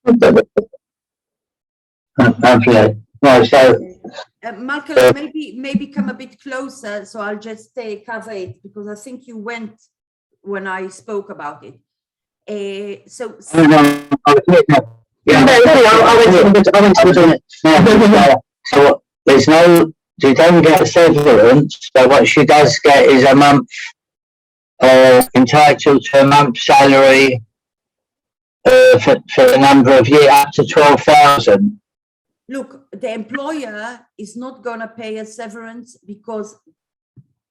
Lovely. No, so, Malcolm, maybe come a bit closer, so I'll just cover it, because I think you went when I spoke about it. So so there's no, she doesn't get a severance, but what she does get is a month, entitled to a month's salary, for the number of years, up to 12,000. look, the employer is not going to pay a severance because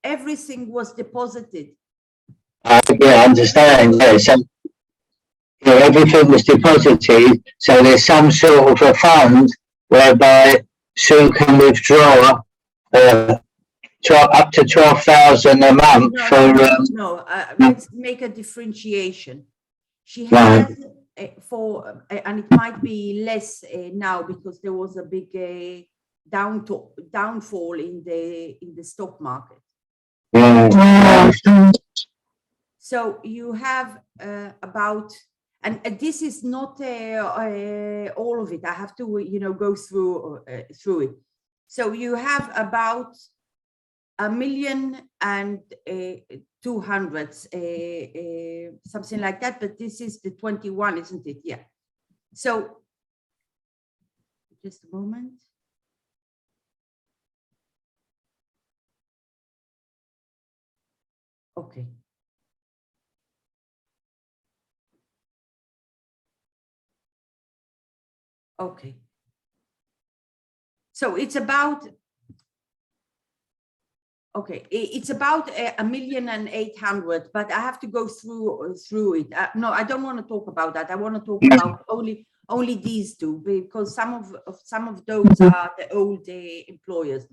everything was deposited. Yeah, I understand. Yeah, so everything was deposited, so there's some sort of a fund whereby Sue can withdraw up to 12,000 a month let's make a differentiation. She has and it might be less now because there was a big downfall in the stock market. So you have about, and this is not all of it. I have to, go through it. So you have about 1,200,000, something like that. But this is the 21, isn't it? Yeah. So just a moment. Okay. Okay. So it's about, okay, it's about 1,800,000, but I have to go through it. No, I don't want to talk about that. I want to talk about only these two, because some of those are the old employers.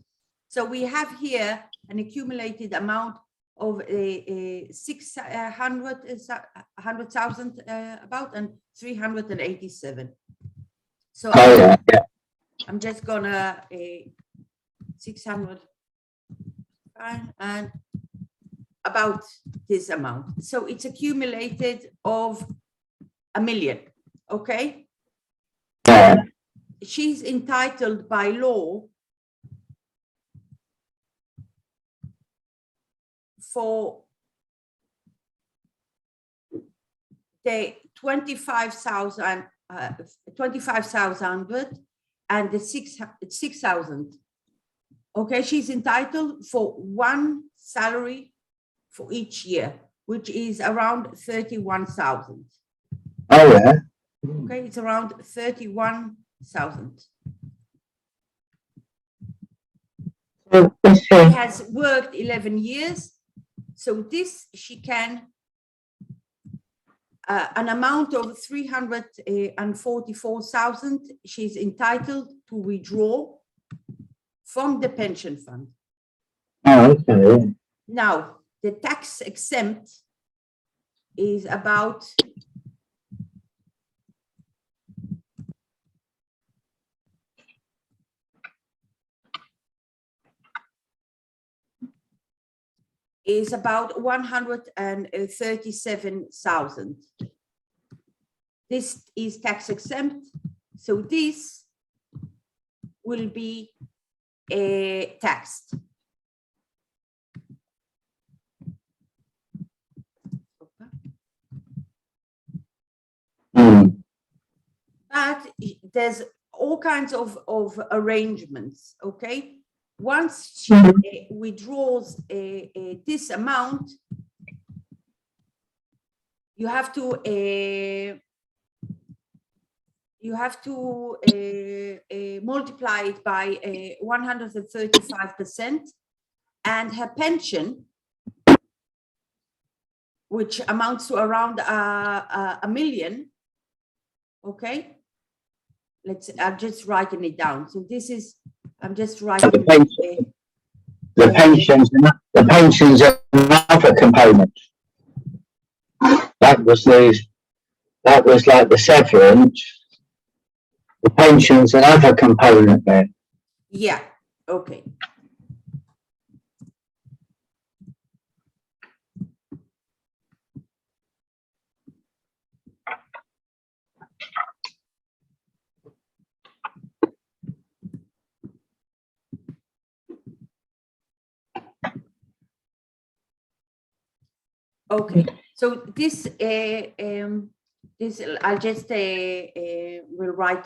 So we have here an accumulated amount of 600,000 about, and 387. So I'm just gonna 600 and about this amount. So it's accumulated of 1 million. Okay. She's entitled by law for the 25,000 and the 6,000. Okay, she's entitled for one salary for each year, which is around 31,000. Oh yeah. Okay, it's around 31,000. She has worked 11 years, so this she can an amount of 344,000 she's entitled to withdraw from the pension fund. Oh, okay. Now, the tax exempt is about is about 137,000. This is tax exempt, so this will be taxed. But there's all kinds of arrangements, okay? Once she withdraws this amount, you have to multiply it by 135%, and her pension, which amounts to around 1 million. Okay, I'm just writing it down. So this is, I'm just writing the pensions are another component. That was like the severance. The pensions another component there. Yeah. Okay. Okay, so this this I'll just will write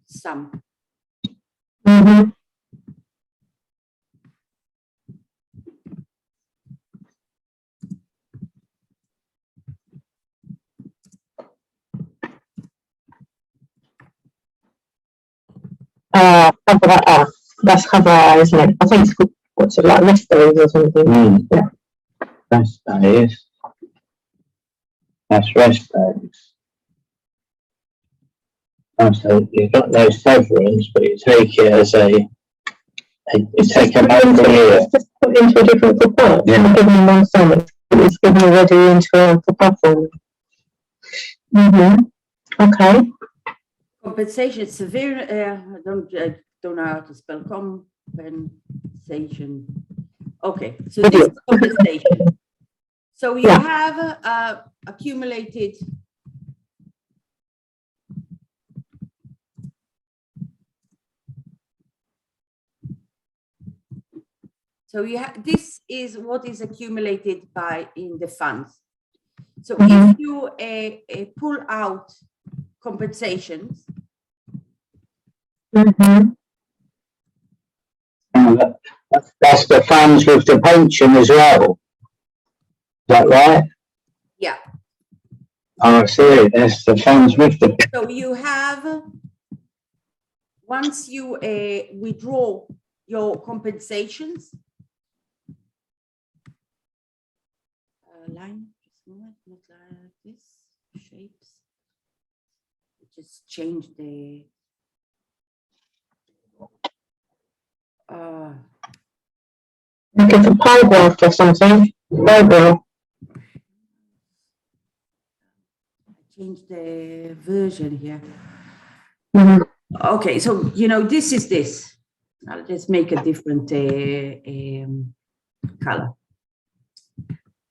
some. Mm-hmm. That's cover, isn't it? I think it's called, what's it, like rest days or something. Mm. Yeah. Rest days. That's rest days. Oh, so you've got no severance, but you take it as you take a month a year. It's just put into a different report. Yeah. Not given one sum, it's given already into a platform. Mm-hmm. Okay. Compensation, severe, I don't know how to spell compensation. Okay, so this is compensation. So you have accumulated so you have, this is what is accumulated by in the funds. So if you pull out compensations, That's the funds with the pension as well. Is that right? yeah. Oh, I see. That's the funds with the. So you have, once you withdraw your compensations, line, just a moment, not like this, shapes. Just change the. Like it's a pie graph or something. Pie graph. Change the version here. Mm-hmm. Okay, so you know this is this. I'll just make a different color.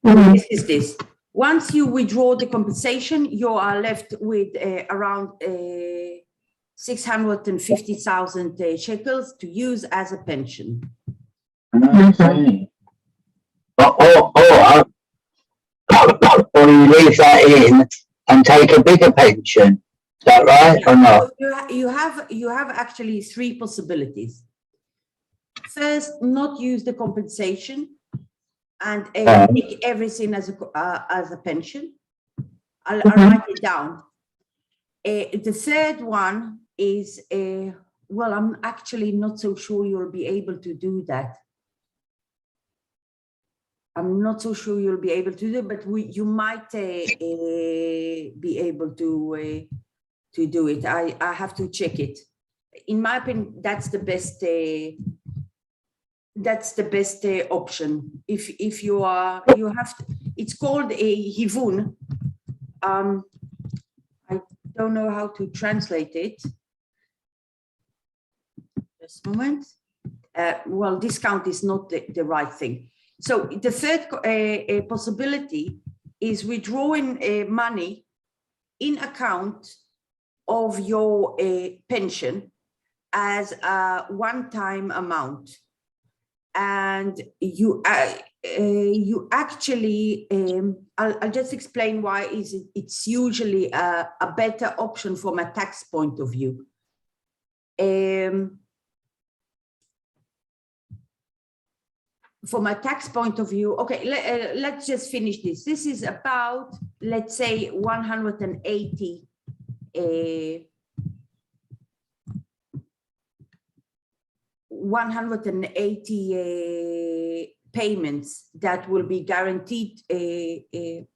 Mm-hmm. This is this. Once you withdraw the compensation, you are left with around 650,000 shekels to use as a pension. Okay. Or you leave that in and take a bigger pension. Is that right or not? So you have actually three possibilities. First, not use the compensation and take everything as a pension. I'll write it down. The third one is well, I'm actually not so sure you'll be able to do that. I'm not so sure you'll be able to do it, but you might be able to do it. I have to check it. In my opinion, that's the best. That's the best option. If you are, you have to, it's called a hivun. I don't know how to translate it. Just a moment. Well, discount is not the right thing. So the third possibility is withdrawing money in account of your pension as a one-time amount. And you actually, I'll just explain why it's usually a better option from a tax point of view. From a tax point of view, okay, let's just finish this. This is about, let's say, 180 payments that will be guaranteed. You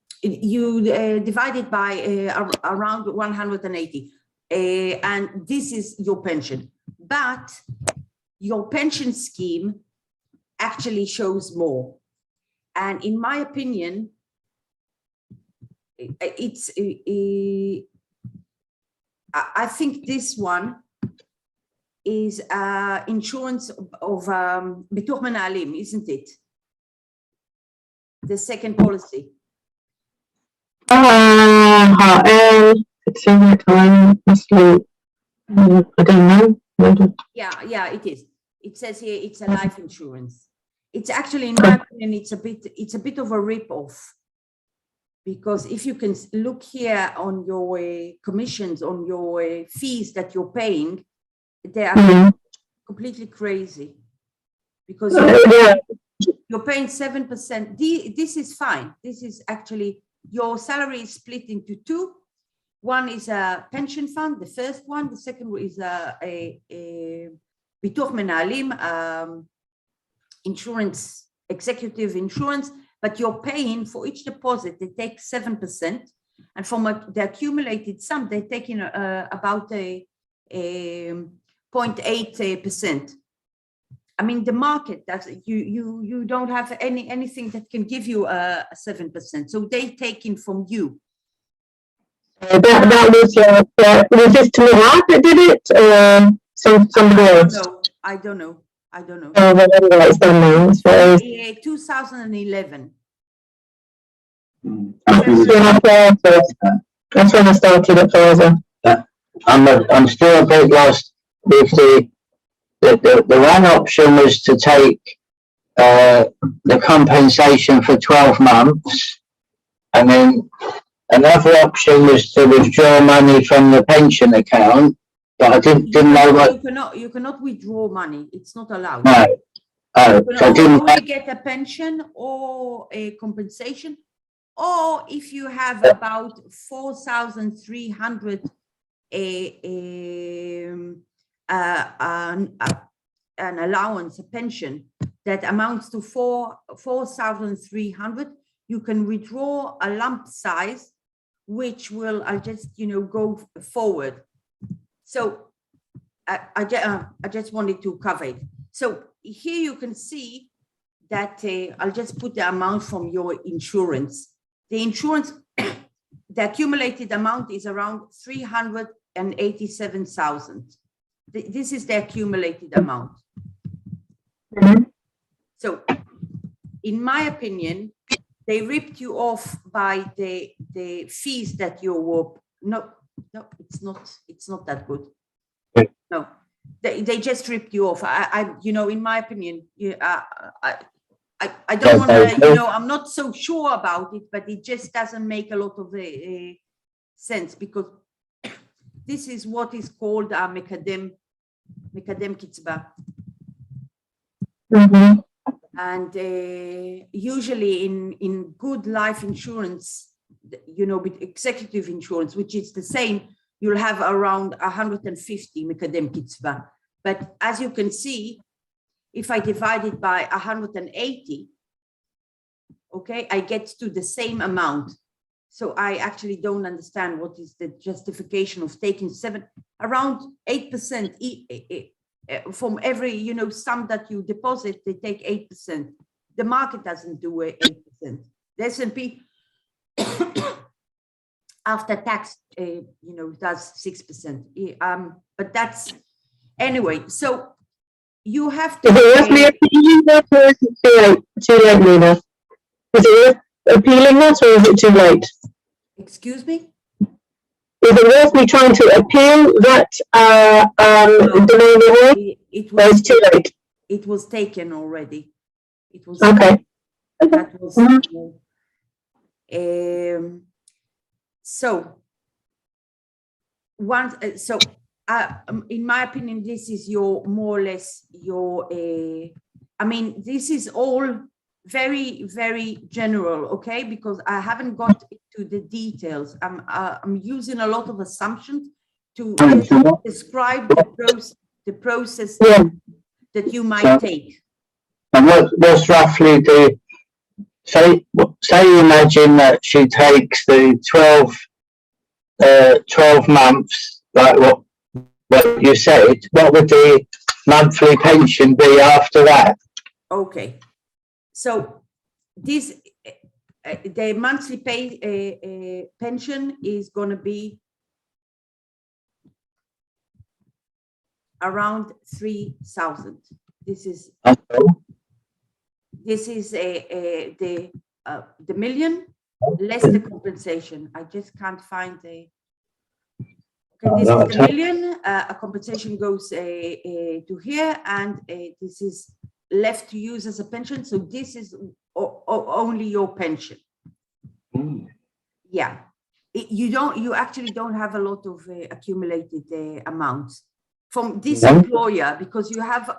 divide it by around 180, and this is your pension. But your pension scheme actually shows more, and in my opinion, it's. I think this one is insurance of Bituch Menalim, isn't it? The second policy. It's in my time, mostly, I don't know. Yeah, it is. It says here it's a life insurance. It's actually, in my opinion, it's a bit of a rip-off, because if you can look here on your commissions, on your fees that you're paying, they are completely crazy, because you're paying 7%. This is fine. This is actually, your salary is split into two. One is a pension fund, the first one. The second one is a bitur menahalim, insurance, executive insurance, but you're paying for each deposit, they take 7%. And from the accumulated sum, they're taking about a 0.8%. I mean, the market, that's, you don't have anything that can give you a 7%. So they taking from you. That was this to Iraq that did it, or somebody else? I don't know. Oh, well, anyway, it's done now. So, 2011. that's when I started at Pfizer. I'm still a bit lost with the one option was to take the compensation for 12 months, and then another option was to withdraw money from the pension account, but I didn't know what. You cannot withdraw money. It's not allowed. No. Oh, You so I can didn't. only get a pension or a compensation, or if you have about 4,300 an allowance, a pension that amounts to 4,300, you can withdraw a lump size, which will, I'll just, go forward. So I just wanted to cover it. So here you can see that I'll just put the amount from your insurance. The insurance, the accumulated amount is around 387,000. This is the accumulated amount. So in my opinion, they ripped you off by the fees that you were, no, it's not that good. No, they just ripped you off. In my opinion, I don't want to, I'm not so sure about it, but it just doesn't make a lot of sense, because this is what is called a Mekadem Kitzba. And usually in good life insurance, with executive insurance, which is the same, you'll have around 150 Mekadem Kitzba. But as you can see, if I divide it by 180, okay, I get to the same amount. So I actually don't understand what is the justification of taking around 8% from every, sum that you deposit, they take 8%. The market doesn't do 8%. The S&P after tax, does 6%. But that's, anyway, so you have to. Is it worth me appealing that, or is it too late, Nina? Is it worth appealing that, or is it too late? Excuse me? Is it worth me trying to appeal that domain award? It was too late. It was taken already. It was okay. That was so once in my opinion, this is your more or less your I mean, this is all very, very general, okay, because I haven't got into the details. I'm using a lot of assumptions to describe the process that you might take. And what's roughly say you imagine that she takes the 12 months, like what you said, what would the monthly pension be after that? Okay, so this the monthly pension is going to be around 3,000. This is the million less the compensation. I just can't find Okay, this is the million, a compensation goes to here, and this is left to use as a pension. So this is only your pension. Yeah, you actually don't have a lot of accumulated amounts from this employer, because you have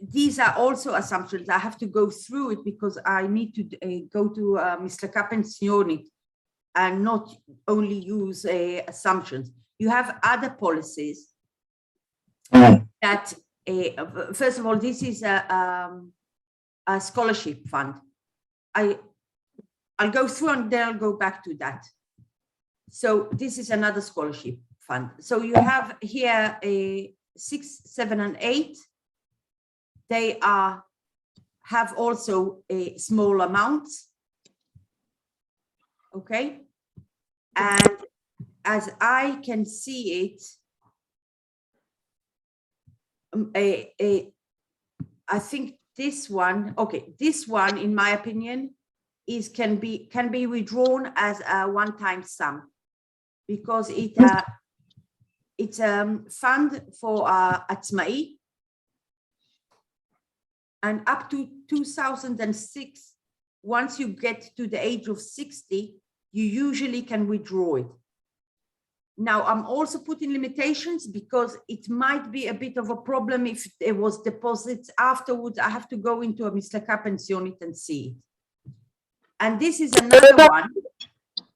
these are also assumptions. I have to go through it because I need to go to Mr. Capensioni and not only use assumptions. You have other policies that, first of all, this is a scholarship fund. I'll go through and then I'll go back to that. So this is another scholarship fund. So you have here a 6, 7, and 8. They have also a small amounts. Okay. And as I can see it, I think this one, okay, this one, in my opinion, can be withdrawn as a one-time sum, because it's a fund for Atzmai, and up to 2006, once you get to the age of 60, you usually can withdraw it. Now, I'm also putting limitations because it might be a bit of a problem if there was deposits afterwards. I have to go into a Mr. Capensioni and see it. And this is another one.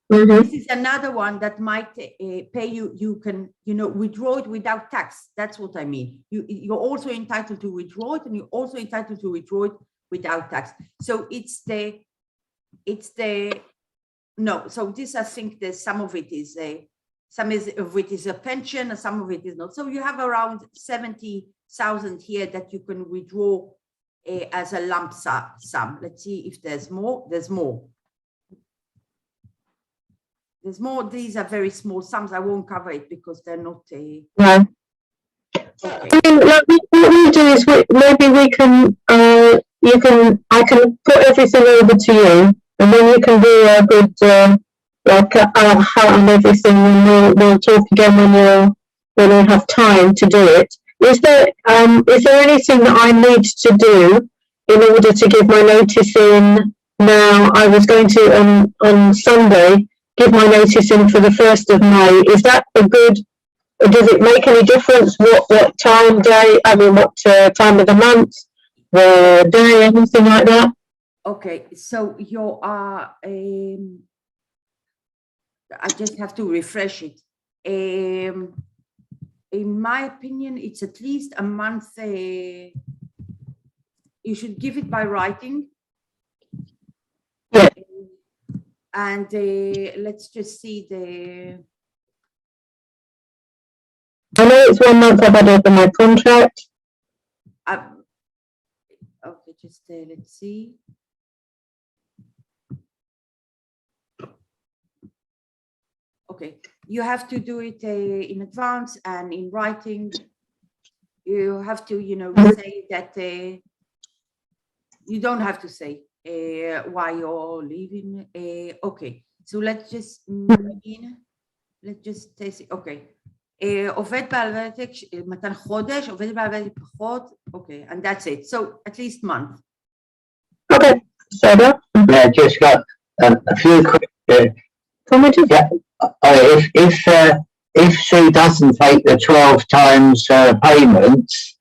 This is another one that might pay you. You can, withdraw it without tax. That's what I mean. You're also entitled to withdraw it, and you're also entitled to withdraw it without tax. So no. So this, I think, there's some of it is some of it is a pension, and some of it is not. So you have around 70,000 here that you can withdraw as a lump sum. Let's see if there's more. There's more. There's more. These are very small sums. I won't cover it because they're not a. No. Okay. I mean, like, what we'll do is maybe we can, I can put everything over to you, and then you can do a good, how and everything, and we'll talk again when you have time to do it. Is there anything that I need to do in order to give my notice in now? I was going to, on Sunday, give my notice in for the 1st of May. Is that a good, does it make any difference what time, day, what time of the month, the day, anything like that? Okay, so you are, I just have to refresh it. In my opinion, it's at least a month. You should give it by writing. Yeah. And let's just see I know it's 1 month I've had over my contract. Okay, just let's see. Okay, you have to do it in advance and in writing. You have to, say that you don't have to say why you're leaving. Okay, so let's just say, okay. עובד בעל ותק, מתן חודש, עובד בעל ותק פחות, okay, and that's it. So at least month. Okay, so that. Yeah, just got a few questions. If she doesn't take the 12 times payments,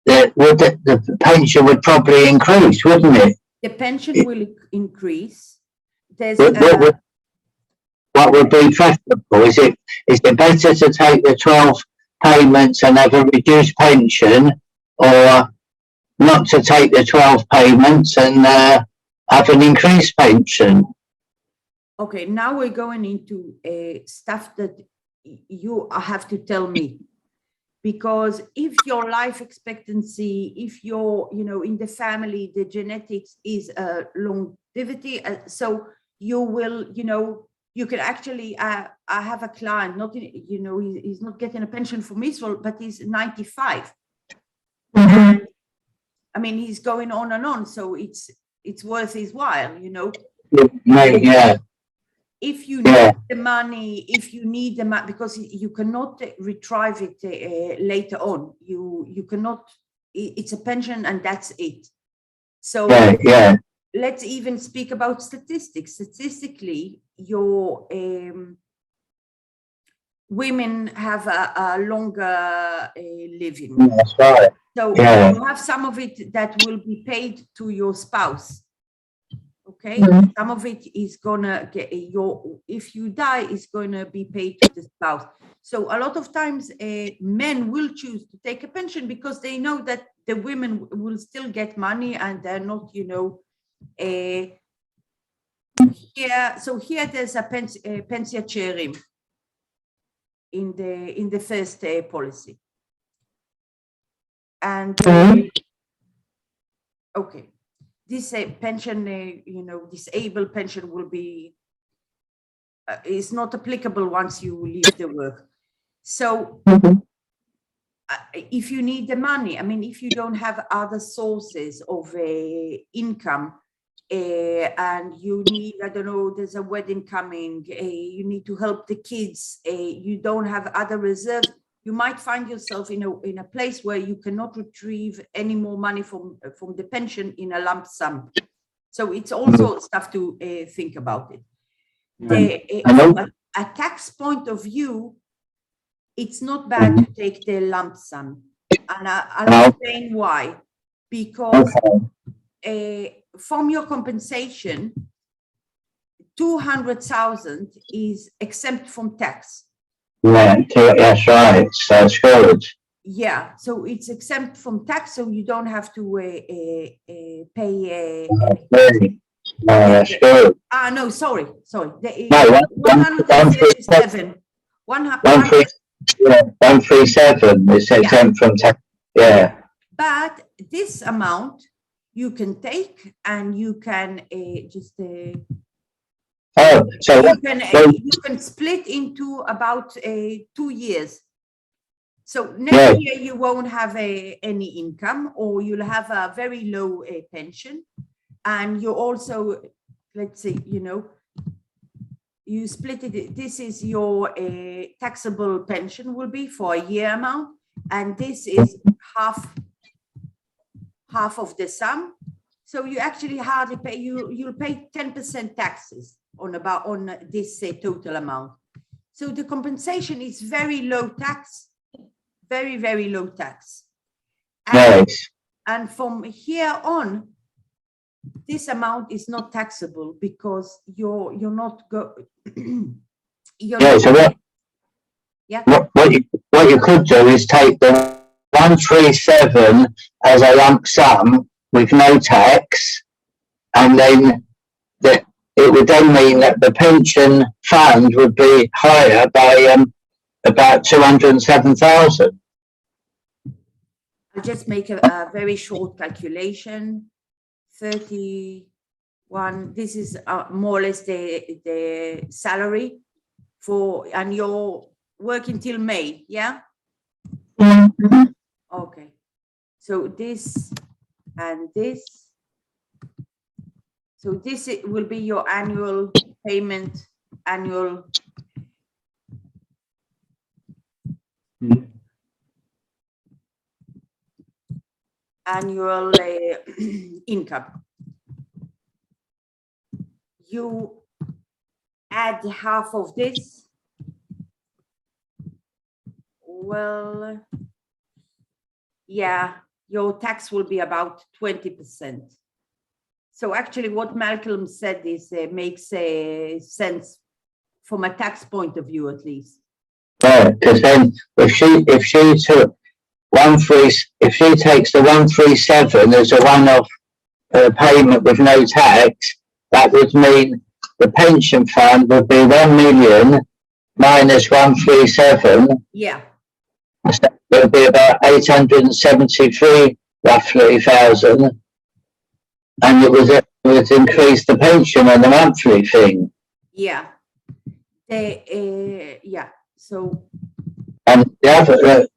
the pension would probably increase, wouldn't it? The pension will increase. There's what would be preferable? Is it better to take the 12 payments and have a reduced pension, or not to take the 12 payments and have an increased pension? Okay, now we're going into stuff that you have to tell me, because if your life expectancy, if you're, in the family, the genetics is longevity, so you will, you can actually, I have a client, not, he's not getting a pension from Israel, but he's 95. And I mean, he's going on and on, so it's worth his while, Yeah. if you Yeah. need the money, because you cannot retrieve it later on. You cannot. It's a pension, and that's it. So Yeah. let's even speak about statistics. Statistically, your women have a longer living. That's right. So Yeah. you have some of it that will be paid to your spouse. Okay, Mhm. some of it is gonna get if you die, is gonna be paid to the spouse. So a lot of times men will choose to take a pension because they know that the women will still get money, and they're not, here. So here there's a pensia cherim in the first policy. And okay, this pension, disabled pension will be is not applicable once you leave the work. So Mhm. if you need the money, I mean, if you don't have other sources of income, and you need, I don't know, there's a wedding coming, you need to help the kids, you don't have other reserves, you might find yourself in a place where you cannot retrieve any more money from the pension in a lump sum. So it's also stuff to think about it. From a tax point of view, it's not bad to take the lump sum, and I'll explain why. Because from your compensation, 200,000 is exempt from tax. Right, that's right. So it's good. Yeah, so it's exempt from tax, so you don't have to pay. That's good. No, sorry. No, 137. 137 is exempt from tax. Yeah. But this amount you can take, and you can So you can split into about 2 years. So next year you won't have any income, or you'll have a very low pension, and you also, let's say, you split it. This is your taxable pension will be for a year amount, and this is half of the sum. So you actually hardly pay. You'll pay 10% taxes on this total amount. So the compensation is very low tax, very, very low tax. And from here on, this amount is not taxable because you're not what you could do is take the 137 as a lump sum with no tax, and then it would then mean that the pension fund would be higher by about 207,000. I'll just make a very short calculation. 31. This is more or less the salary and you're working till May, yeah? Mm-hmm. Okay. So this and this. So this will be your annual payment, annual. Annual income. You add half of this. Well, yeah, your tax will be about 20%. So actually what Malcolm said is makes sense from a tax point of view, at least. Right, because then if she took if she takes the 137 as a one-off payment with no tax, that would mean the pension fund would be 1 million minus 137. Yeah. It would be about 873 roughly thousand, and it would increase the pension on the monthly thing. Yeah. Yeah. So. And the other.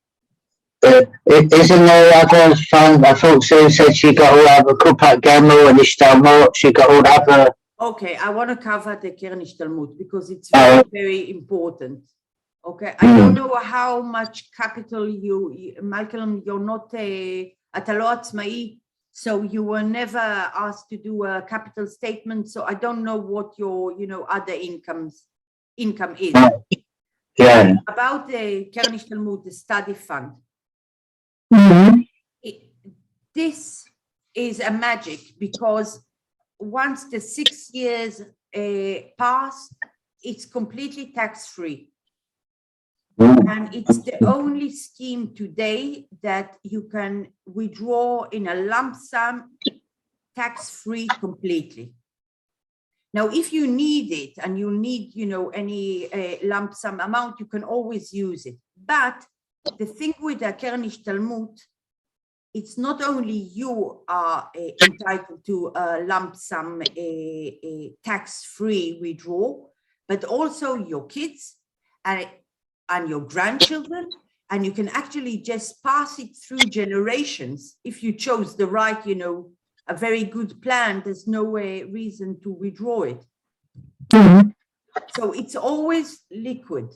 Isn't there other fund? I thought Sue said she got all other Kupat Gamel and Ishtal Mort. She got all other Okay, I want to cover the Keren Ishtalmut because it's very, very important. Okay, I don't know how much capital Malcolm, you're not אתה לא עצמאי, so you were never asked to do a capital statement, so I don't know what your, other income is. Yeah. About the Keren Ishtalmut, the study fund. This is a magic because once the 6 years pass, it's completely tax-free. And it's the only scheme today that you can withdraw in a lump sum tax-free completely. Now, if you need it and you need, any lump sum amount, you can always use it. But the thing with the Keren Ishtalmut, it's not only you are entitled to a lump sum tax-free withdrawal, but also your kids and your grandchildren, and you can actually just pass it through generations. If you chose the right, a very good plan, there's no reason to withdraw it. So it's always liquid,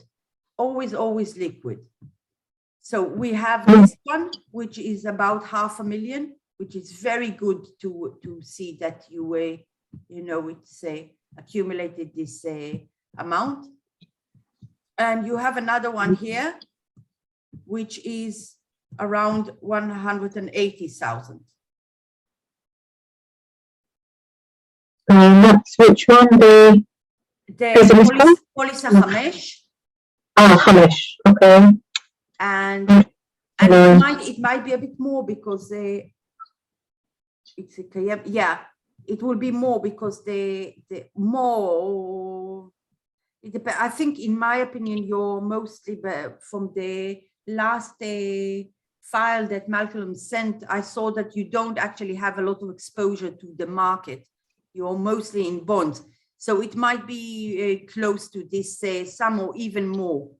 always liquid. So we have this one, which is about 500,000, which is very good to see that it's accumulated this amount. And you have another one here, which is around 180,000. That's which one? The Polis Hamesh. Hamesh. Okay. And it might be a bit more because it will be more because the more. I think, in my opinion, you're mostly from the last file that Malcolm sent. I saw that you don't actually have a lot of exposure to the market. You're mostly in bonds. So it might be close to this sum or even more.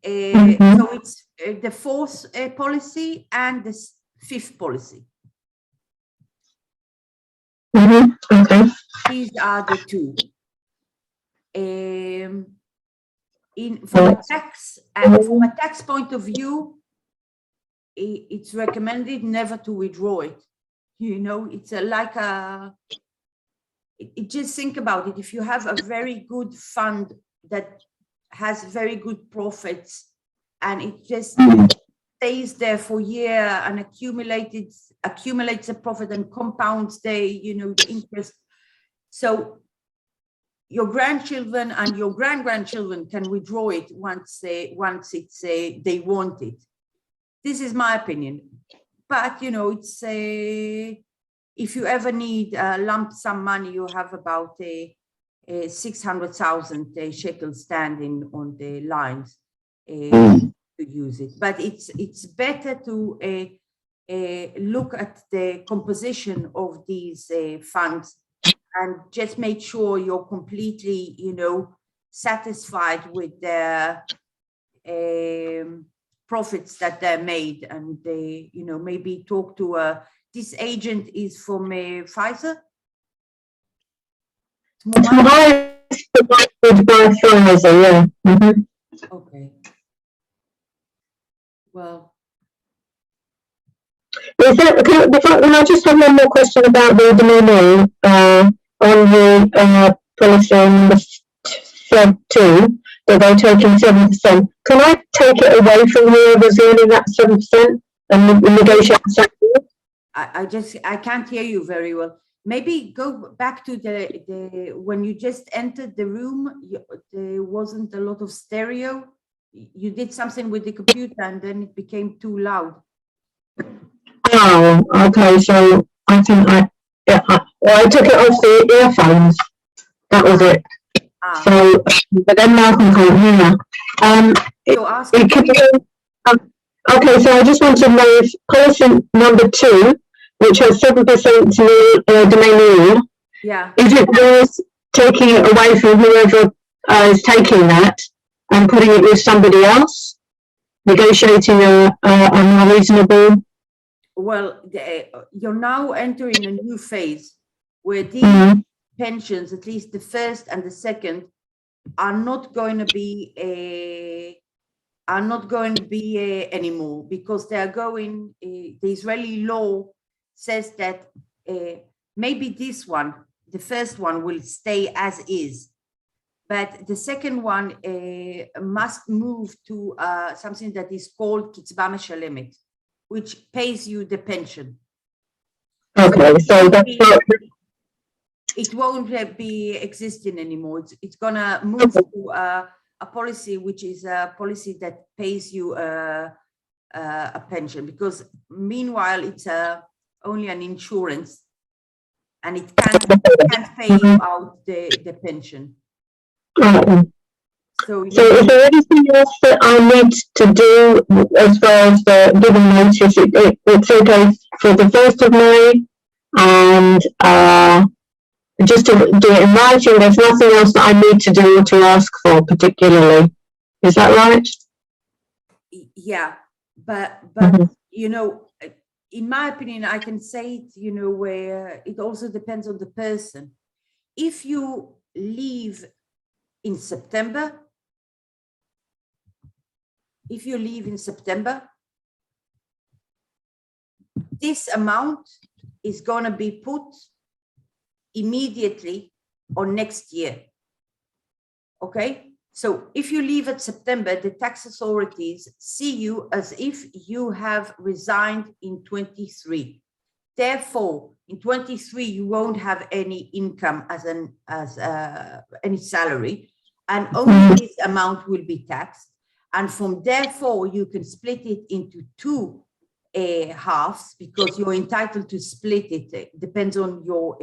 So it's the fourth policy and the fifth policy. Okay. These are the two. From a tax point of view, it's recommended never to withdraw it. It's just think about it. If you have a very good fund that has very good profits and it just stays there for a year and accumulates a profit and compounds the interest. So your grandchildren and your grandchildren can withdraw it once they want it. This is my opinion. But it's if you ever need a lump sum money, you have about 600,000 shekels standing on the lines to use it. But it's better to look at the composition of these funds and just make sure you're completely, satisfied with their profits that they're made, and they, maybe talk to this agent is from Pfizer. Yeah. Okay. Well. Can I just have one more question about the domain on the policy number 2, that they're taking 7%. Can I take it away from whoever's earning that 7% and negotiate something? I can't hear you very well. Maybe go back to the when you just entered the room, there wasn't a lot of stereo. You did something with the computer and then it became too loud. Oh, okay. So I think I took it off the earphones. That was it. So, but then Malcolm can't hear. Okay, so I just want to know if policy number 2, which has 7% domain, is it worth taking it away from whoever is taking that and putting it with somebody else, negotiating a more reasonable? Well, you're now entering a new phase where pensions, at least the first and the second, are not going to be anymore, because they are going. The Israeli law says that maybe this one, the first one, will stay as is, but the second one must move to something that is called Kitzba Meshalemet, which pays you the pension. Okay, so that's not, It won't be existing anymore. It's gonna move to a policy which is a policy that pays you a pension, because meanwhile it's only an insurance, and it can't pay you out the pension. uh, So so is there anything else that I need to do as far as giving notice? It's okay for the 1st of May, and just to do it in writing. There's nothing else that I need to do or to ask for particularly. Is that right? yeah, but Mhm. you know, in my opinion, I can say it, you know, where it also depends on the person. If you leave in September, this amount is going to be put immediately on next year. Okay, so if you leave at September, the tax authorities see you as if you have resigned in 23. Therefore, in 23, you won't have any income as any salary, and only this amount will be taxed. And from therefore, you can split it into two halves, because you're entitled to split it. It depends on your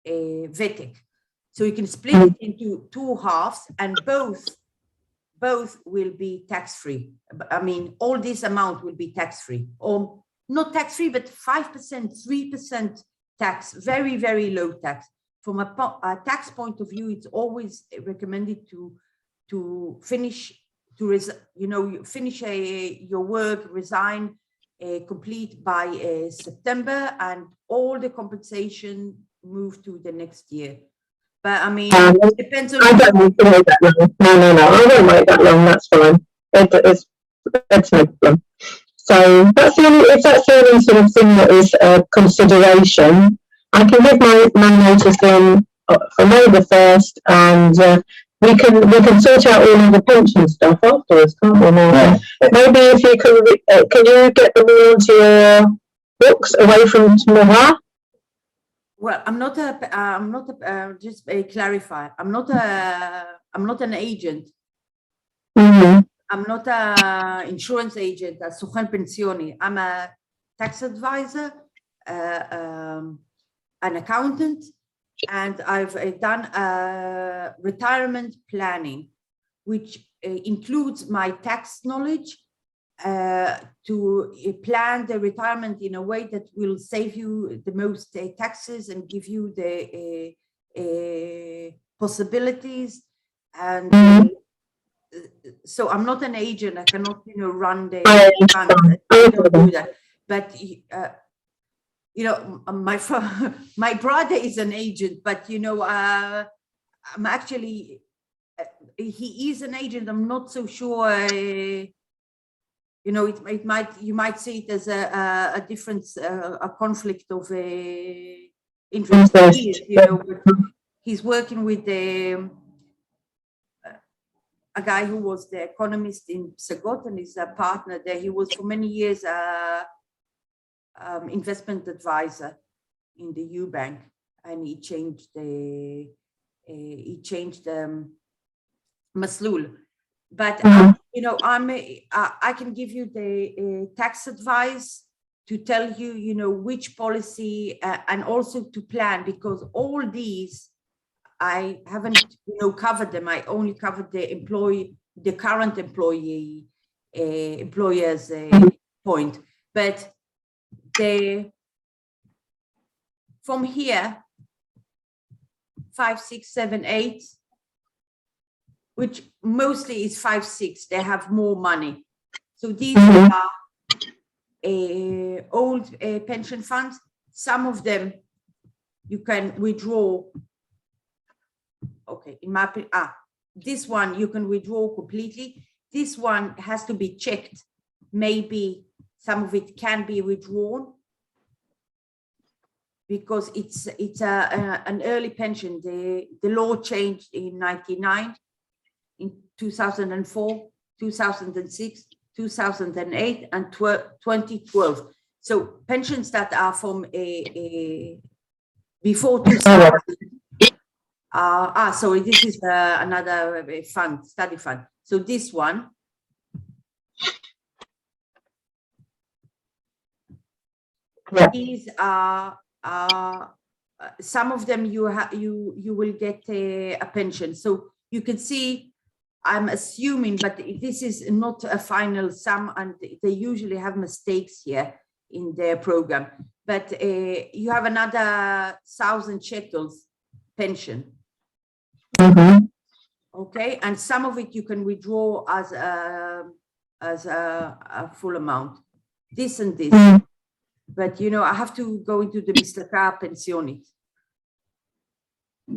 vetic. So you can split it into two halves, and both will be tax-free. I mean, all this amount will be tax-free, or not tax-free, but 5%, 3% tax, very, very low tax. From a tax point of view, it's always recommended to finish your work, resign, complete by September, and all the compensation move to the next year. But I mean, it depends on. I don't need to wait that long. No, I won't wait that long. That's fine. It's no problem. So that's if that's the only sort of thing that is a consideration, I can give my notice in for May the 1st, and we can sort out all of the pension stuff afterwards, can't we, Martha? Maybe if you can you get them all into your books away from tomorrow? Well, I'm not just clarify. I'm not an agent. Mm-hmm. I'm not an insurance agent, a sochen pensioni. I'm a tax advisor, an accountant, and I've done retirement planning, which includes my tax knowledge to plan the retirement in a way that will save you the most taxes and give you the possibilities. And so I'm not an agent. I cannot, run the funds. I don't do that. But my brother is an agent. But I'm actually he is an agent. I'm not so sure. You might see it as a difference, a conflict of interest. But he's working with a guy who was the economist in Psagot, and is a partner there. He was for many years investment advisor in the Bank, and he changed the maslul. But I can give you the tax advice to tell you, which policy, and also to plan, because all these I haven't covered them. I only covered the current employer's point. But from here, 5, 6, 7, 8, which mostly is 5, 6, they have more money. So these are old pension funds. Some of them you can withdraw. Okay, in my this one you can withdraw completely. This one has to be checked. Maybe some of it can be withdrawn because it's an early pension. The law changed in 99, in 2004, 2006, 2008, and 2012. So pensions that are from before 2000. Sorry, this is another fund, study fund. So this one. Yeah. These are some of them you will get a pension. So you can see, I'm assuming, but this is not a final sum, and they usually have mistakes here in their program. But you have another 1,000 shekels pension. Mm-hmm. Okay, and some of it you can withdraw as a full amount. This and this. Mm. But you know, I have to go into the Mr. Pensionit.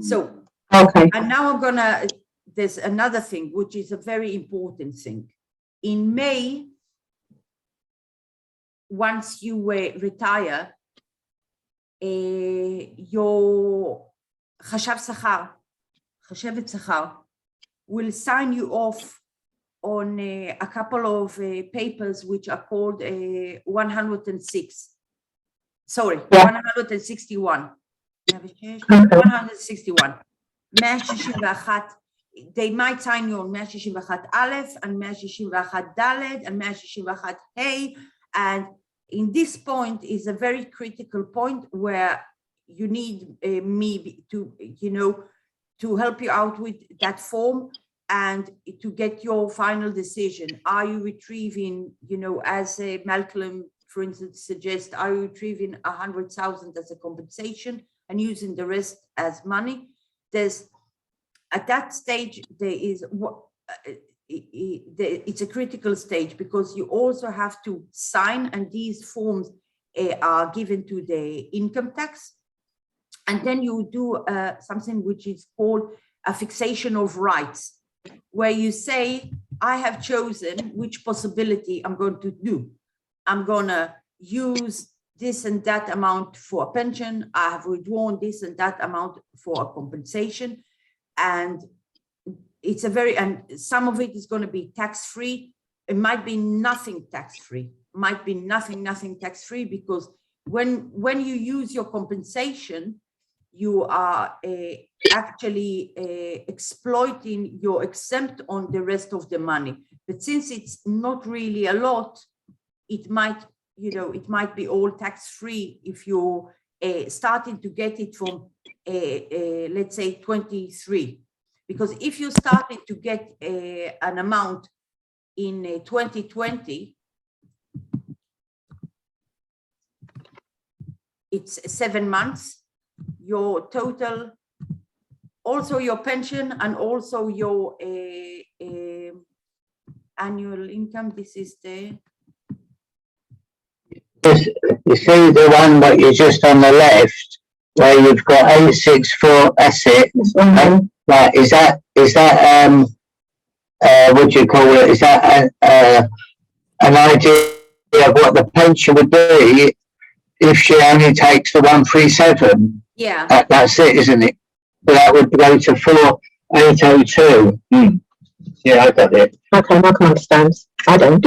So, Okay. and now I'm gonna, there's another thing, which is a very important thing. In May, once you retire, your Chashevet Sachar will sign you off on a couple of papers which are called 106. Sorry, Yeah. 161. 161. 161. They might sign you on 161 Aleph and 161 Dalet and 161 Hey. And in this point is a very critical point where you need me to, you know, to help you out with that form and to get your final decision. Are you retrieving, you know, as Malcolm, for instance, suggests, are you retrieving 100,000 as a compensation and using the rest as money? There's, at that stage, there is what it's a critical stage, because you also have to sign, and these forms are given to the income tax. And then you do something which is called a fixation of rights, where you say, I have chosen which possibility I'm going to do. I'm going to use this and that amount for a pension. I have withdrawn this and that amount for a compensation. And it's a very, and some of it is going to be tax-free. It might be nothing tax-free, might be nothing tax-free, because when you use your compensation, you are actually exploiting your exempt on the rest of the money. But since it's not really a lot, it might, you know, it might be all tax-free if you're starting to get it from, let's say, 23. Because if you started to get an amount in 2020, it's 7 months, your total, also your pension and also your annual income. This is the... You see the one that you're just on the left, where you've got 864 assets. Right, is that what do you call it? Is that an idea of what the pension would be if she only takes the 137? Yeah. That's it, isn't it? So that would go to 4802. Yeah, I got it. Okay, Malcolm understands. I don't.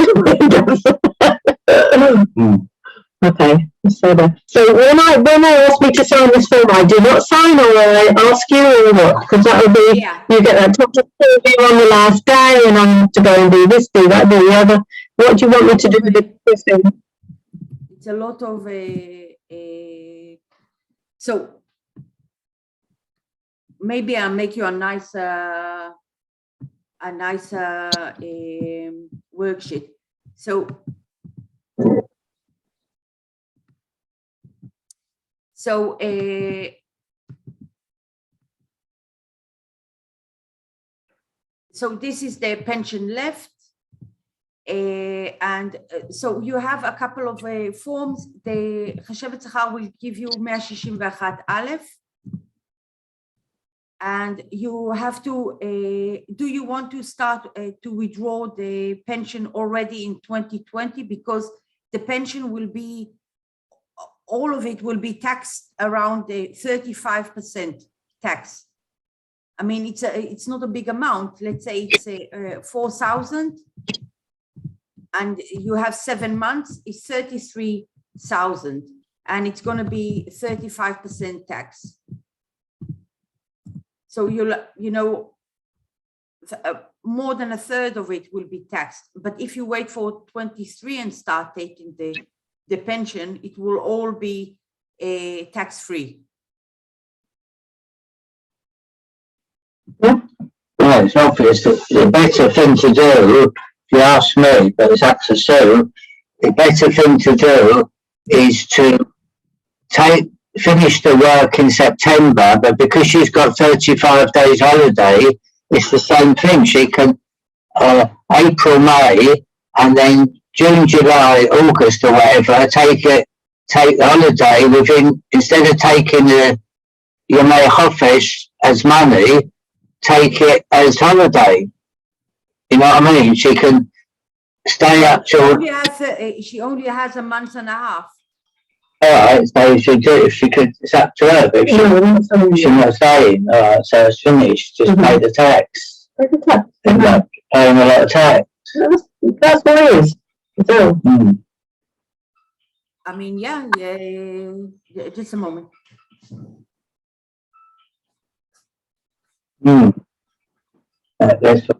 Okay, so when I ask me to sign this form, I do not sign, or I ask you, or what? Because that would be, Yeah. you get that top on the last day, and I have to go and do this, do that, do the other. What do you want me to do with this thing? It's a lot of so maybe I'll make you a nice worksheet. So so this is the pension left. So you have a couple of forms. The חשבת שכר will give you 161(א), and you have to, do you want to start to withdraw the pension already in 2020? Because the pension will be, all of it will be taxed around the 35% tax. I mean, it's not a big amount. Let's say it's 4,000, and you have 7 months, it's 33,000, and it's going to be 35% tax. So you know, more than a third of it will be taxed. But if you wait for 23 and start taking the pension, it will all be tax-free. Well, it's obvious that the better thing to do, if you ask me, but it's up to Sue, the better thing to do is to finish the work in September, but because she's got 35 days holiday, it's the same thing. She can April, May, and then June, July, August or whatever, take the holiday within, instead of taking your May office as money, take it as holiday. You know what I mean? She can stay up till. She only has a month and a half. All right, so if she could, it's up to her, but she's not staying. All right, so it's finished. Just pay the tax. Pay the tax. End up paying a lot of tax. That's what it is. So, I mean, yeah, just a moment.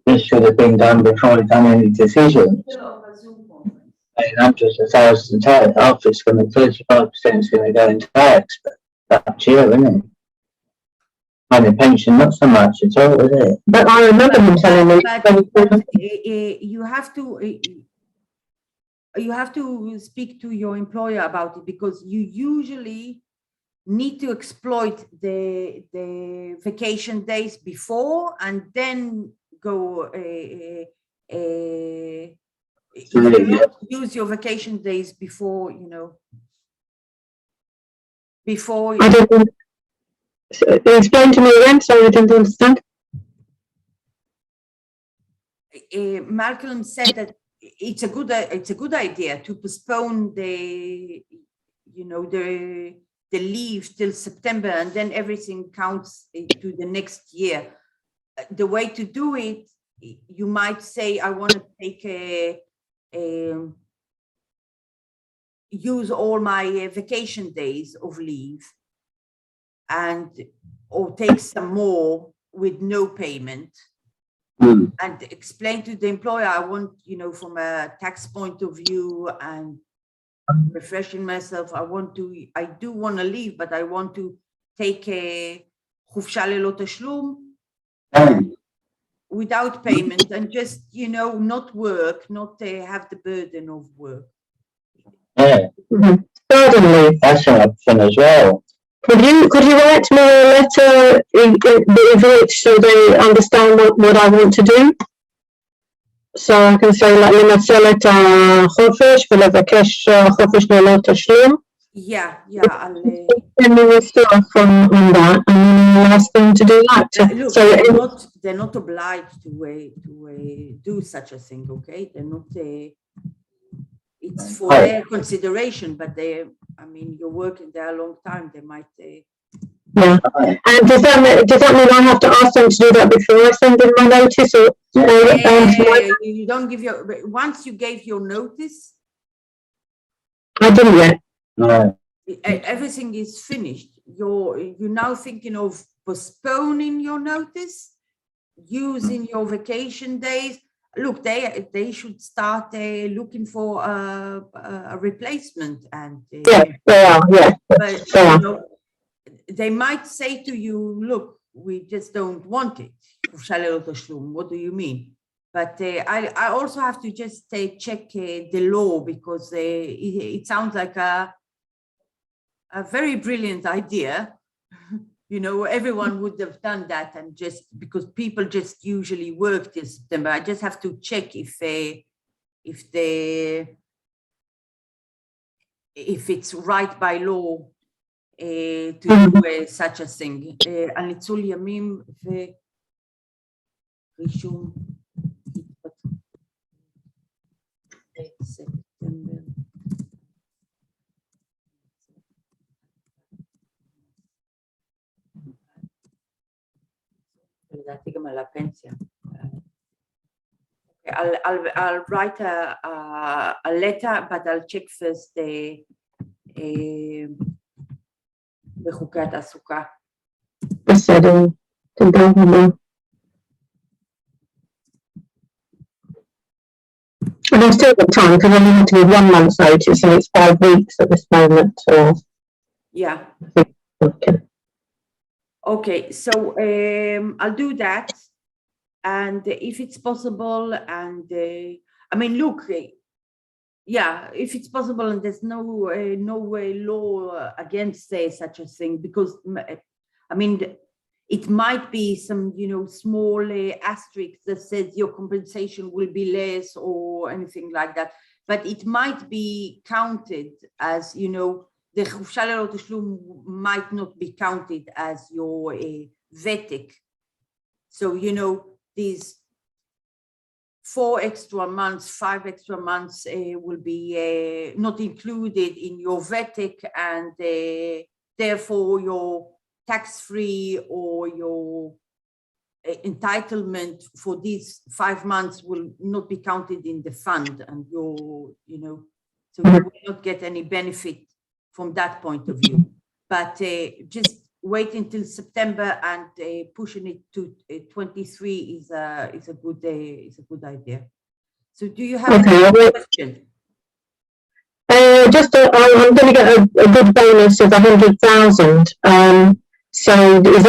This should have been done before we done any decisions. Hundreds of thousands of tax. Half it's going to 35% is going to go in tax, but that's you, isn't it? And the pension, not so much at all, is it? but I remember him telling me. You have to speak to your employer about it, because you usually need to exploit the vacation days before and then go use your vacation days before, you know, before. I don't explain to me again, sorry, I didn't understand. Malcolm said that it's a good idea to postpone the, you know, the leave till September, and then everything counts to the next year. The way to do it, you might say, I want to take use all my vacation days of leave, or take some more with no payment, and explain to the employer, I want, you know, from a tax point of view and refreshing myself, I do want to leave, but I want to take a חופשה ללא תשלום without payment, and just, you know, not work, not have the burden of work. Yeah, certainly that's an option as well. Could you write me a letter in which, so they understand what I want to do? So I can say like לנצל את החופש ולבקש חופש ללא תשלום. Yeah, Send me the stuff on that, and then I'll ask them to do that. look, So they're not obliged to do such a thing, okay? They're not. It's for their consideration, but I mean, you're working there a long time. They might. Yeah, and does that mean I have to ask them to do that before I send in my notice, or you don't give once you gave your notice? I didn't yet. No. Everything is finished. You're now thinking of postponing your notice, using your vacation days. Look, they should start looking for a replacement, and Yeah, they are. Yeah, but they are. you know, they might say to you, look, we just don't want it. What do you mean? But I also have to just check the law, because it sounds like a very brilliant idea. You know, everyone would have done that, and just because people just usually work till September. I just have to check if if it's right by law to do such a thing. על ניצול ימים ורישום ספטמבר. לדעתי גם על הפנסיה. I'll write a letter, but I'll check first בחוקי התעסוקה. בסדר, תודה רבה. And I've still got time because I only have to give 1 month's notice and it's 5 weeks at this moment. Yeah. Okay. Okay, so I'll do that. And if it's possible, and I mean, look, yeah, if it's possible, and there's no law against such a thing, because I mean, it might be some, you know, small asterisk that says your compensation will be less or anything like that, but it might be counted as, you know, the חופשה ללא תשלום might not be counted as your ותק. So, you know, these 4 extra months, 5 extra months will be not included in your ветק, and therefore your tax-free or your entitlement for these 5 months will not be counted in the fund, and your, you know, so you will not get any benefit from that point of view. But just wait until September, and pushing it to 23 is a good idea. So do you have any question? Just I'm going to get a good bonus of 100,000. So is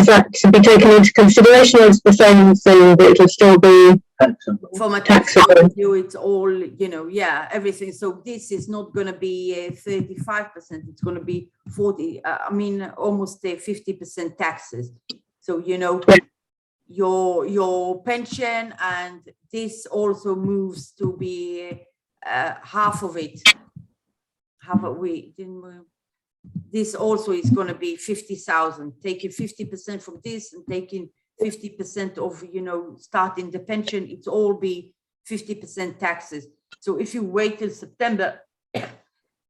that to be taken into consideration, or it's the same thing that it'll still be taxable? From a tax point of view, it's all, you know, yeah, everything. So this is not going to be 35%. It's going to be 40. I mean, almost 50% taxes. So, you know, your pension, and this also moves to be half of it. Half of we didn't move. This also is going to be 50,000, taking 50% from this and taking 50% of, you know, starting the pension, it's all be 50% taxes. So if you wait till September,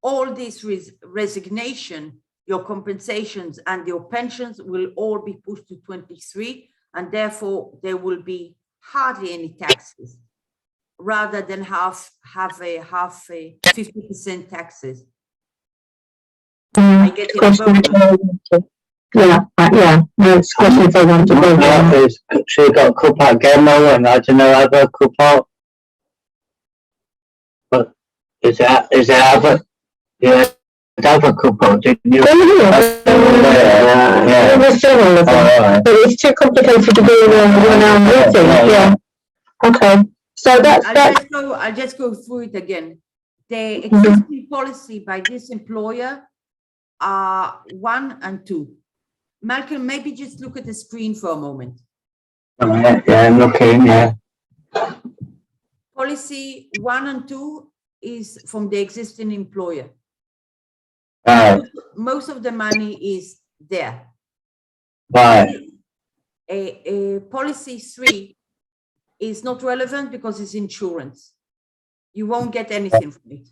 all this resignation, your compensations and your pensions will all be pushed to 23, and therefore there will be hardly any taxes, rather than have a 50% taxes. I get it. Yeah, no, it's a question if I want to go. So you got cup out Gemo, and I don't know, other cup out. But is there other? Yeah, other cup out, didn't you? Yeah. Almost several of them, but it's too complicated to do in a 1 hour meeting. Yeah. Okay. So that's. I'll just go through it again. The existing policy by this employer are 1 and 2. Malcolm, maybe just look at the screen for a moment. Yeah, I'm looking, yeah. Policy 1 and 2 is from the existing employer. Most of the money is there. Right. Policy 3 is not relevant because it's insurance. You won't get anything from it.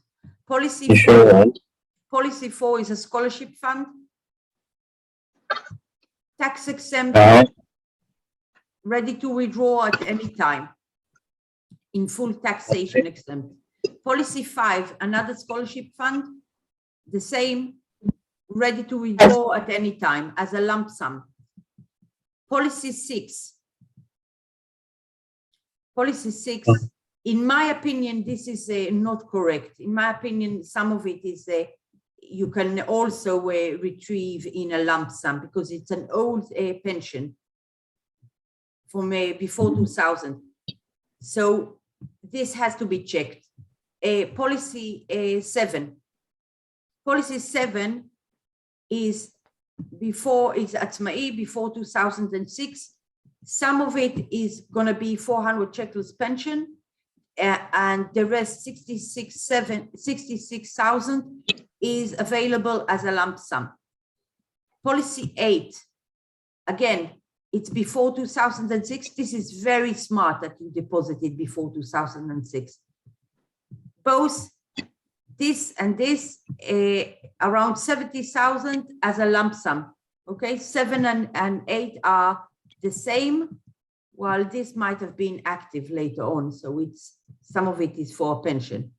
Policy 4 is a scholarship fund, tax exempt, ready to withdraw at any time, in full taxation exempt. Policy 5, another scholarship fund, the same, ready to withdraw at any time as a lump sum. Policy 6, in my opinion, this is not correct. In my opinion, some of it is you can also retrieve in a lump sum, because it's an old pension from before 2000. So this has to be checked. Policy 7. Policy 7 is before, it's Atzma'i, before 2006. Some of it is going to be 400 shekels pension. and the rest 66,000 is available as a lump sum. Policy 8, again, it's before 2006. This is very smart that you deposited before 2006. Both this and this, around 70,000 as a lump sum. Okay, 7 and 8 are the same, while this might have been active later on. So it's, some of it is for pension.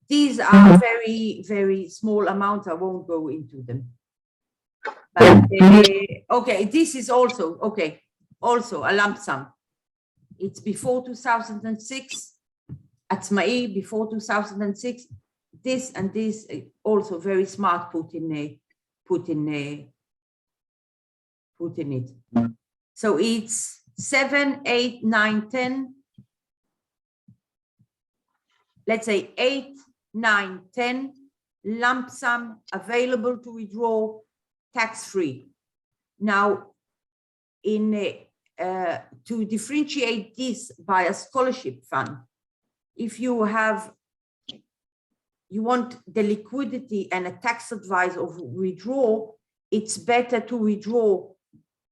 These are very, very small amounts. I won't go into them. But, okay, this is also, okay, also a lump sum. It's before 2006. עצמאי before 2006. This and this also very smart put in it. So it's 7, 8, 9, 10. Let's say 8, 9, 10 lump sum available to withdraw tax-free. Now, to differentiate this by a scholarship fund, if you want the liquidity and a tax advice of withdrawal, it's better to withdraw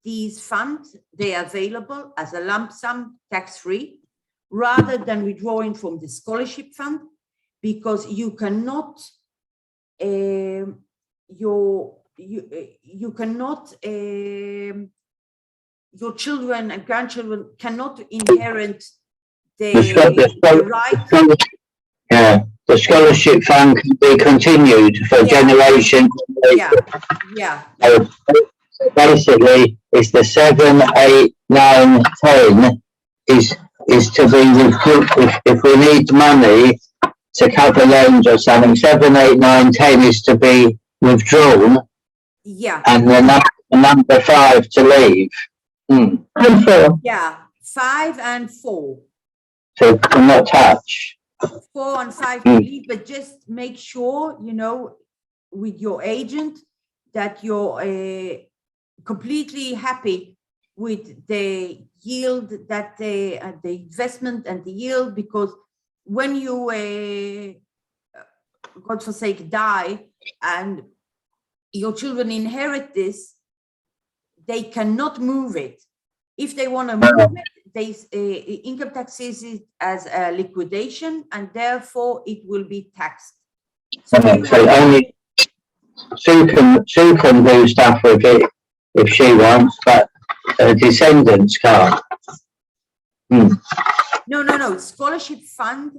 these funds. They are available as a lump sum tax-free, rather than withdrawing from the scholarship fund, because you cannot your children and grandchildren cannot inherit the right. Yeah, the scholarship fund can be continued for generations. Yeah. So basically, it's the 7, 8, 9, 10 is to be if we need money to cover loans or something. 7, 8, 9, 10 is to be withdrawn. Yeah. And the number 5 to leave. And 4. Yeah, 5 and 4. So not touch. 4 and 5 to leave, but just make sure, you know, with your agent that you're completely happy with the yield, that the investment and the yield, because when you, God forsake, die and your children inherit this, they cannot move it. If they want to move it, income tax sees it as a liquidation, and therefore it will be taxed. So only Sue can do stuff with it if she wants, but descendants can't. No. Scholarship fund,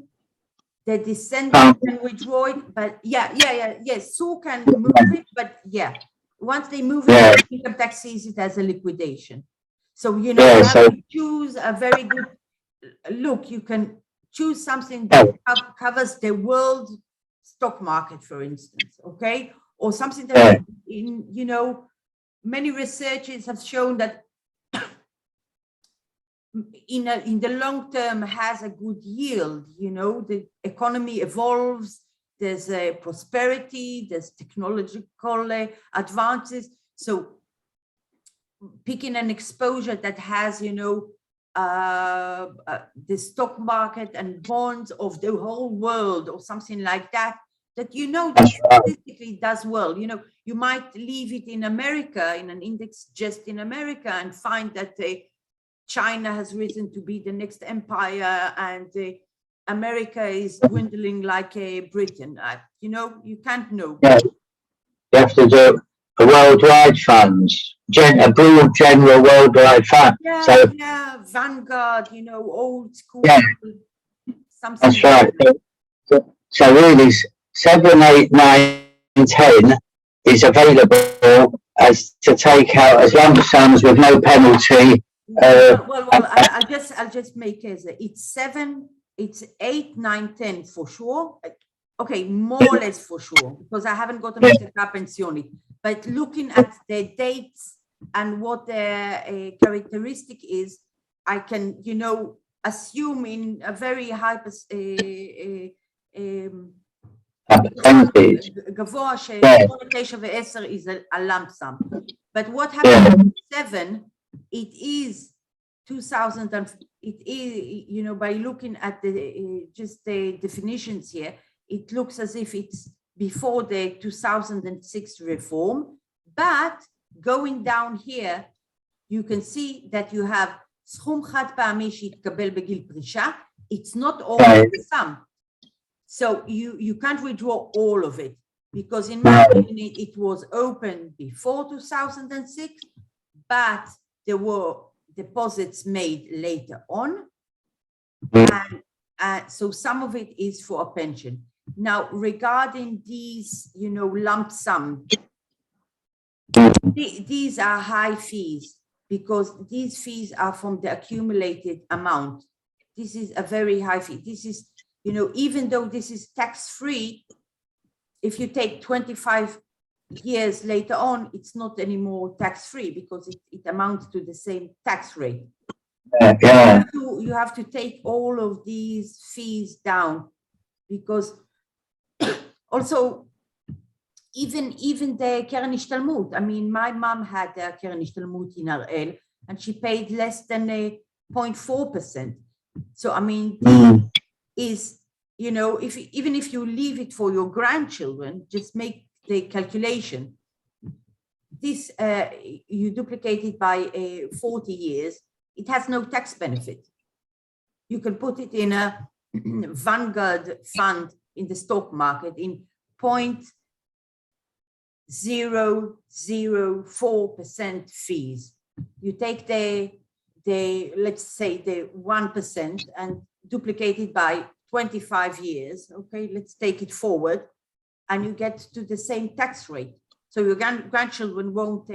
the descendant can withdraw it, but yes, Sue can move it, but once they move it, income tax sees it as a liquidation. So, you know, you have to choose a very good look. You can choose something that covers the world stock market, for instance, okay? Or something that, you know, many researchers have shown that in the long term has a good yield. You know, the economy evolves, there's a prosperity, there's technological advances. So picking an exposure that has, you know, the stock market and bonds of the whole world or something like that, that, you know, that statistically does well. You know, you might leave it in America, in an index just in America, and find that China has risen to be the next empire, and America is dwindling like Britain. You know, you can't know. Yeah. You have to do a worldwide funds, a broad general worldwide fund. Vanguard, you know, old school. Something that's right. So really, 7, 8, 9, 10 is available as to take out as lump sums with no penalty. I'll just make it. It's 7, it's 8, 9, 10 for sure. Okay, more or less for sure, because I haven't got a pensioni. But looking at the dates and what their characteristic is, I can, you know, assume in a very high percentage גבוה ש-9 ו-10 is a lump sum. But what happens with 7, it is 2000, and it is, you know, by looking at the just the definitions here, it looks as if it's before the 2006 reform, but going down here, you can see that you have סכום חד פעמי שהתקבל בגיל פרישה. It's not all the sum. So you can't withdraw all of it, because in my opinion, it was open before 2006, but there were deposits made later on. And so some of it is for a pension. Now, regarding these, you know, lump sum, these are high fees, because these fees are from the accumulated amount. This is a very high fee. This is, you know, even though this is tax-free, if you take 25 years later on, it's not anymore tax-free, because it amounts to the same tax rate. You have to take all of these fees down, because also even the Keren Ishtalmut, I mean, my mom had a Keren Ishtalmut in Har'el, and she paid less than 0.4%. So, I mean, is, you know, even if you leave it for your grandchildren, just make the calculation. This, you duplicate it by 40 years, it has no tax benefit. You can put it in a Vanguard fund in the stock market in 0.004% fees. You take the let's say the 1% and duplicate it by 25 years. Okay, let's take it forward, and you get to the same tax rate. So your grandchildren won't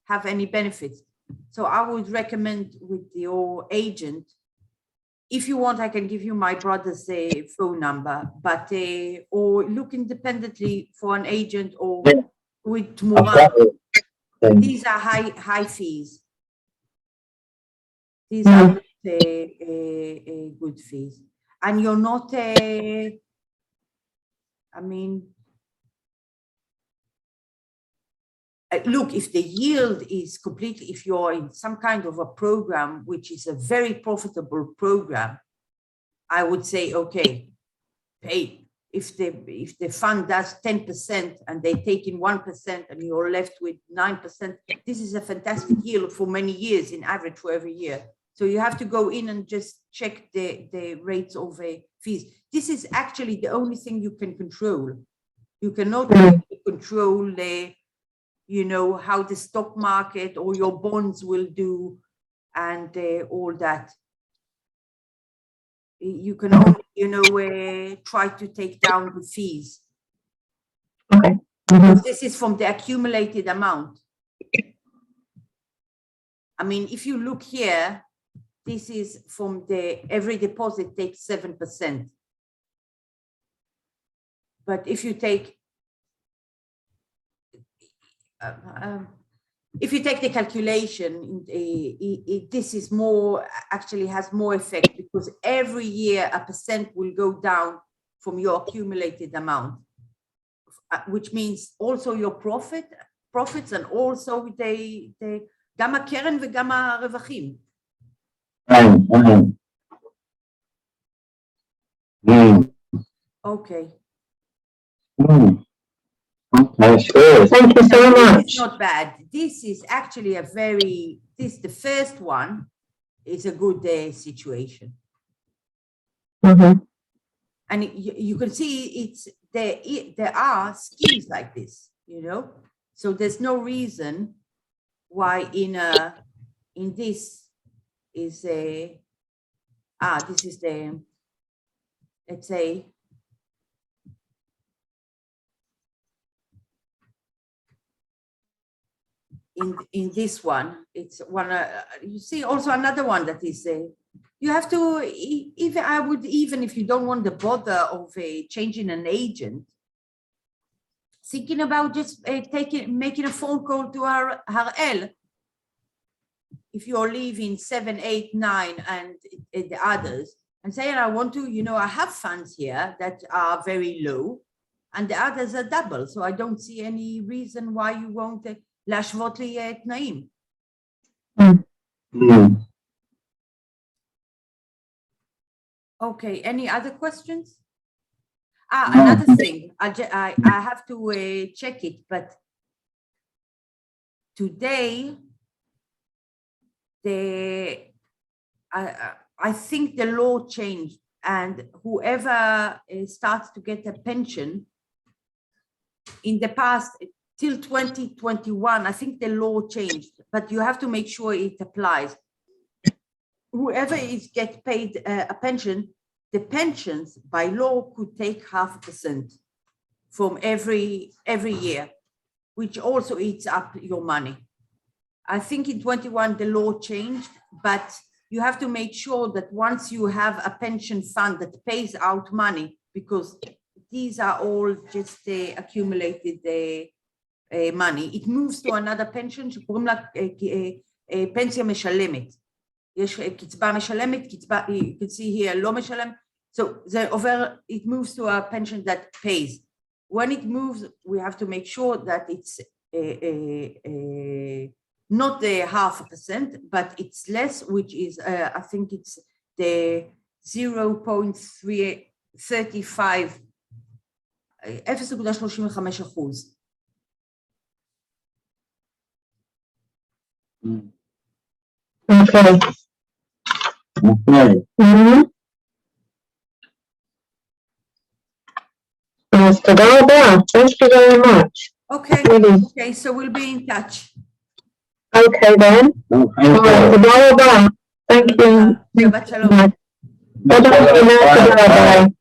have any benefits. So I would recommend with your agent, if you want, I can give you my brother's phone number, but or look independently for an agent, or with Tmura. These are high fees. These are not, good fees, and you're not. I mean, look, if the yield is completely, if you're in some kind of a program which is a very profitable program, I would say, okay, pay. If the fund does 10% and they take in 1% and you're left with 9%, this is a fantastic yield for many years in average for every year. So you have to go in and just check the rates of fees. This is actually the only thing you can control. You cannot control the, you know, how the stock market or your bonds will do, and all that. You can only, you know, try to take down the fees. Okay. This is from the accumulated amount. I mean, if you look here, this is from the every deposit takes 7%. But if you take the calculation, this is more, actually has more effect, because every year a percent will go down from your accumulated amount, which means also your profits, and also the גם הקרן וגם הרווחים. Okay. That's good. Thank you so much. It's not bad. This is actually the first one is a good situation. And you can see there are schemes like this, you know, so there's no reason why in this is this is the, let's say, in this one, it's one, you see also another one that is you have to, even if you don't want the bother of changing an agent, thinking about just making a phone call to Har'el. If you're leaving 7, 8, 9 and the others, and saying, I want to, you know, I have funds here that are very low and the others are double. So I don't see any reason why you won't להשוות לי תנאים. Okay, any other questions? Another thing, I have to check it, but today, I think the law changed, and whoever starts to get a pension in the past till 2021, I think the law changed, but you have to make sure it applies. Whoever get paid a pension, the pensions by law could take 0.5% from every year, which also eats up your money. I think in 21 the law changed, but you have to make sure that once you have a pension fund that pays out money, because these are all just accumulated money, it moves to another pension שקוראים לה פנסיה משלמת. יש קצבה משלמת, קצבה, you can see here, לא משלם. So the over, it moves to a pension that pays. When it moves, we have to make sure that it's not the 0.5%, but it's less, which is, I think it's the 0.35%. Okay. Okay. Mm-hmm. Yes, thank you very much. Okay, Really. okay, so we'll be in touch. Okay then. Well, All right, thank you. Thank you. Shabbat shalom. Bye. Bye.